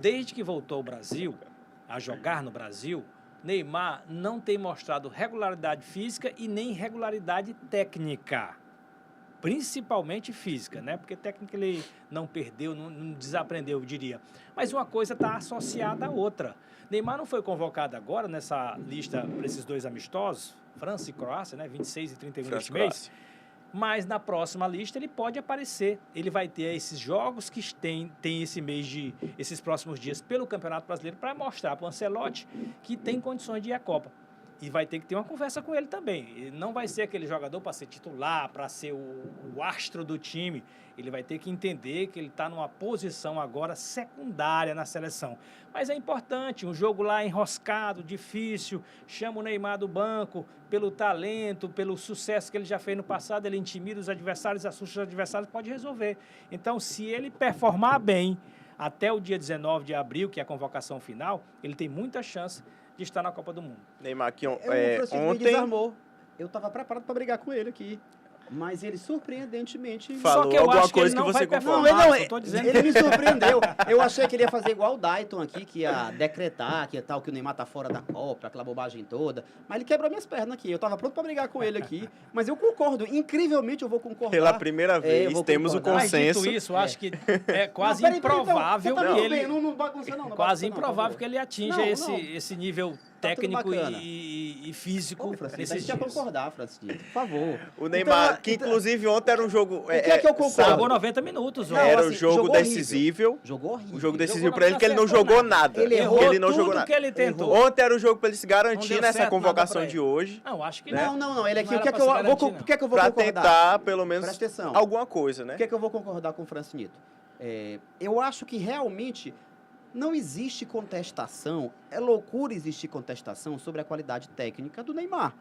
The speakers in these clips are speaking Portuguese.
Desde que voltou ao Brasil, a jogar no Brasil, Neymar não tem mostrado regularidade física e nem regularidade técnica. Principalmente física, né? Porque técnica ele não perdeu, não desaprendeu, eu diria. Mas uma coisa está associada à outra. Neymar não foi convocado agora nessa lista para esses dois amistosos, França e Croácia, né? 26 e 31 deste mês. Mas na próxima lista ele pode aparecer. Ele vai ter esses jogos que tem esse mês esses próximos dias pelo Campeonato Brasileiro para mostrar para o Ancelotti que tem condições de ir à Copa. E vai ter que ter uma conversa com ele também. Ele não vai ser aquele jogador para ser titular, para ser o astro do time. Ele vai ter que entender que ele está numa posição agora secundária na seleção. Mas é importante, um jogo lá enroscado, difícil, chama o Neymar do banco, pelo talento, pelo sucesso que ele já fez no passado, ele intimida os adversários, assusta os adversários, pode resolver. Então, se ele performar bem até o dia 19 de abril, que é a convocação final, ele tem muita chance de estar na Copa do Mundo. Neymar aqui ontem me desarmou. Eu estava preparado para brigar com ele aqui. Mas ele, surpreendentemente... Falou Só que eu alguma acho que coisa ele não que você vai concorda. performar. Ele me surpreendeu. Eu achei que ele ia fazer igual o Dayton aqui, que ia decretar, que ia tal, que o Neymar tá fora da Copa, aquela bobagem toda. Mas ele quebrou minhas pernas aqui. Eu tava pronto para brigar com ele aqui. Mas eu concordo. Incrivelmente eu vou concordar. Pela primeira vez, temos o consenso. Mas dito isso, eu acho que é quase improvável que ele... Não bagunça não. Quase improvável que ele atinja esse nível técnico e físico nesses dias. Concordar, Francisco, por favor. O Neymar, então, que inclusive ontem era um jogo... O que é que eu concordo? Jogou 90 minutos. Era o jogo decisivo. Jogou horrível. O jogo decisivo pra ele, que ele não jogou nada. Ele errou não jogou tudo nada. que ele tentou. Ontem era o jogo pra ele se garantir nessa certo convocação de hoje. Não, acho que não. Ele aqui, não o que é que eu vou pra concordar? tentar, pelo menos, alguma coisa, né? O que é que eu vou concordar com o Francinito? Eu acho que realmente... Não existe contestação, é loucura existir contestação sobre a qualidade técnica do Neymar.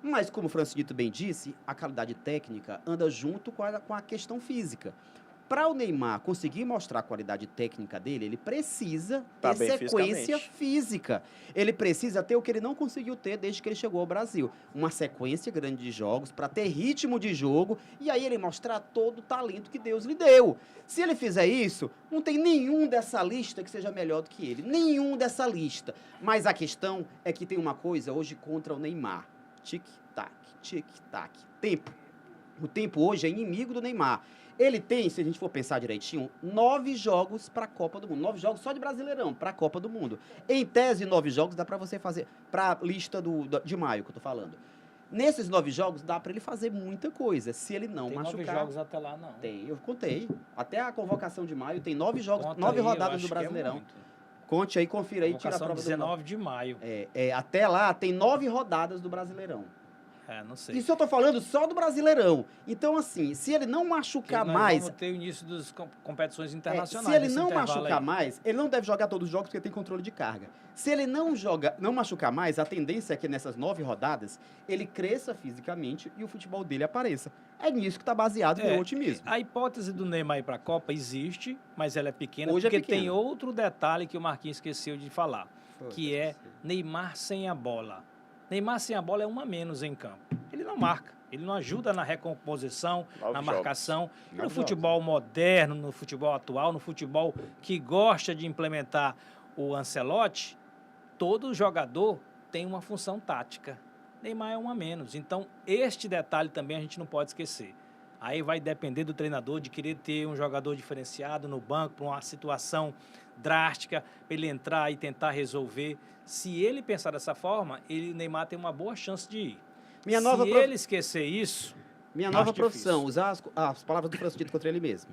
Mas, como o Francisco bem disse, a qualidade técnica anda junto com a questão física. Para o Neymar conseguir mostrar a qualidade técnica dele, ele precisa ter sequência física. Ele precisa ter o que ele não conseguiu ter desde que ele chegou ao Brasil. Uma sequência grande de jogos, para ter ritmo de jogo, e aí ele mostrar todo o talento que Deus lhe deu. Se ele fizer isso, não tem nenhum dessa lista que seja melhor do que ele. Nenhum dessa lista. Mas a questão é que tem uma coisa hoje contra o Neymar. Tic-tac, tic-tac. Tempo. O tempo hoje é inimigo do Neymar. Ele tem, se a gente for pensar direitinho, 9 jogos para a Copa do Mundo. 9 jogos só de Brasileirão, para a Copa do Mundo. Em tese, 9 jogos dá para você fazer, para a lista de maio que eu tô falando. Nesses 9 jogos dá para ele fazer muita coisa, se ele não machucar. Tem 9 jogos até lá, não. Tem, eu contei. Até a convocação de maio tem 9 jogos, 9 rodadas do Brasileirão. Conte aí, confira aí, tira a prova 19 de maio. Até lá tem 9 rodadas do Brasileirão. Não sei. Isso eu tô falando só do Brasileirão. Então, assim, se ele não machucar mais... Vamos ter o início das competições internacionais. Se ele não machucar mais, ele não deve jogar todos os jogos porque tem controle de carga. Se ele não machucar mais, a tendência é que nessas 9 rodadas, ele cresça fisicamente e o futebol dele apareça. É nisso que está baseado o meu otimismo. A hipótese do Neymar ir para a Copa existe, mas ela é pequena, Hoje porque tem outro detalhe que o Marquinhos esqueceu de falar, que é Neymar sem a bola. Neymar sem a bola é uma menos em campo. Ele não marca, ele não ajuda na recomposição, na marcação. No futebol moderno, no futebol atual, no futebol que gosta de implementar o Ancelotti, todo jogador tem uma função tática. Neymar é uma menos. Então, este detalhe também a gente não pode esquecer. Aí vai depender do treinador de querer ter um jogador diferenciado no banco para uma situação drástica, para ele entrar e tentar resolver. Se ele pensar dessa forma, o Neymar tem uma boa chance de ir. Se ele esquecer isso... Minha nova profissão, usar as palavras do Francisco contra ele mesmo.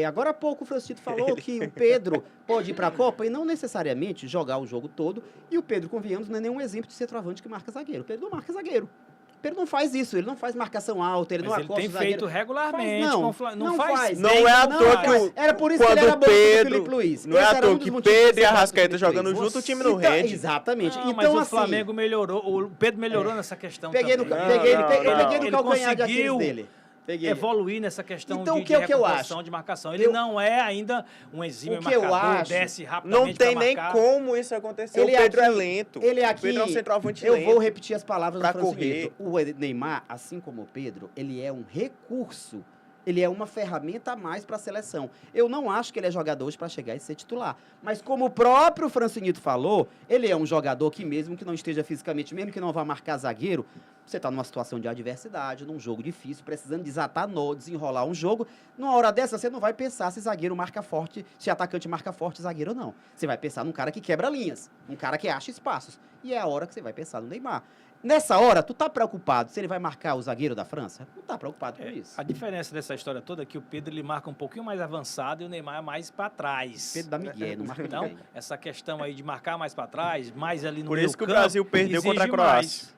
Agora há pouco o Francisco falou que o Pedro pode ir para a Copa e não necessariamente jogar o jogo todo. E o Pedro, convenhamos, não é nenhum exemplo de centroavante que marca zagueiro. O Pedro não marca zagueiro. Pedro não faz isso, ele não faz marcação alta, ele não acosta o zagueiro. Tem feito regularmente. Não faz. Não é à toa que era por isso que ele era bom com o Felipe Luiz. Não é à toa que Pedro e Arrascaeta jogando junto, o time não rende. Exatamente. Então, mas o Flamengo melhorou, o Pedro melhorou nessa questão também. Peguei no calcanhar de Aquiles dele. Evoluir nessa questão então, de recomposição, de marcação. Ele não é ainda um exímio marcador, desce rapidamente. Não tem nem como isso acontecer. O Pedro é lento. O Pedro é um centroavante lento. Eu vou repetir as palavras do Francisco. O Neymar, assim como o Pedro, ele é um recurso Ele é uma ferramenta a mais para a seleção. Eu não acho que ele é jogador hoje para chegar e ser titular. Mas como o próprio Francinito falou, ele é um jogador que mesmo que não esteja fisicamente, mesmo que não vá marcar zagueiro, você está numa situação de adversidade, num jogo difícil, precisando desatar nó, desenrolar um jogo. Numa hora dessa, você não vai pensar se zagueiro marca forte, se atacante marca forte, zagueiro ou não. Você vai pensar num cara que quebra linhas, um cara que acha espaços. E é a hora que você vai pensar no Neymar. Nessa hora, tu tá preocupado se ele vai marcar o zagueiro da França? Não tá preocupado com isso. A diferença dessa história toda é que o Pedro ele marca um pouquinho mais avançado e o Neymar é mais para trás. Pedro da Miguel, não marca Então, ninguém. essa questão aí de marcar mais para trás, mais ali no Por meio isso que o campo, Brasil perdeu contra a exige Croácia. mais.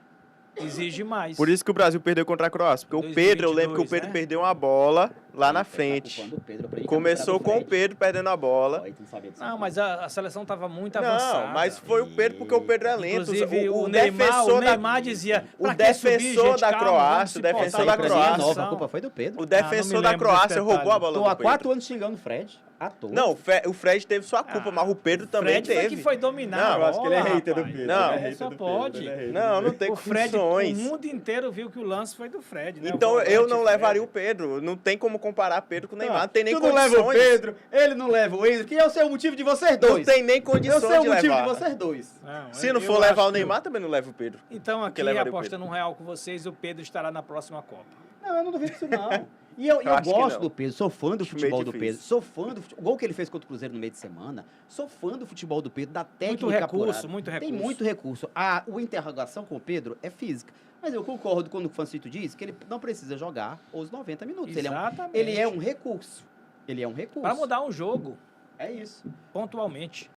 Exige mais. Por isso que o Brasil perdeu contra a Croácia. Porque o Pedro, eu lembro que o 2022, Pedro né? perdeu uma bola lá na Tá frente. culpando o Pedro pra ele Começou recuperar com do o Pedro perdendo a bola. Fred. Ó, tu não sabia disso. Não, mas a seleção estava muito avançada. Não, mas foi o Pedro porque o Pedro é lento. Inclusive, o defensor Neymar dizia... o "Pra que subir, defensor gente? da Calma, Croácia, vamos se o defensor portar da aí pra Croácia. seleção." Nova, a culpa foi do Pedro. O defensor da lembro Croácia desse roubou a detalhe. bola Tô do há Pedro. 4 anos xingando o Fred. À toa. Não, o Fred teve sua culpa, mas o Pedro também Fred foi teve. que foi dominar Não, a eu bola, acho que ele é hater do rapaz. Pedro, ele é Não, hater só do Pedro, pode. ele é hater Não, não tem O Fred, condições. o mundo inteiro viu que o lance foi do Fred, né? Então O eu volante não Fred. levaria o Pedro. Não tem como comparar Pedro com o Neymar. Não tem nem tu não condições. leva o Pedro, ele não leva o Ender, que é o seu motivo de vocês Não dois. tem nem Eu condições sei o de motivo levar. de vocês dois. Se não eu for levar acho o que Neymar, também não leva o Pedro. Então, Porque aqui, levaria o apostando um real com vocês, o Pedro estará na próxima Copa. Não, eu não duvido disso, não. E eu acho que gosto não. do Pedro, sou fã do Acho futebol meio do difícil. Pedro. Sou fã do futebol. O gol que ele fez contra o Cruzeiro no meio de semana. Sou fã do futebol do Pedro, da técnica Muito recurso, apurada. muito recurso. Tem muito recurso. A interrogação com o Pedro é física. Mas eu concordo quando o Fancito diz que ele não precisa jogar os 90 minutos. Exatamente. Ele é um recurso. Ele é um recurso. Para mudar um jogo, É isso. pontualmente.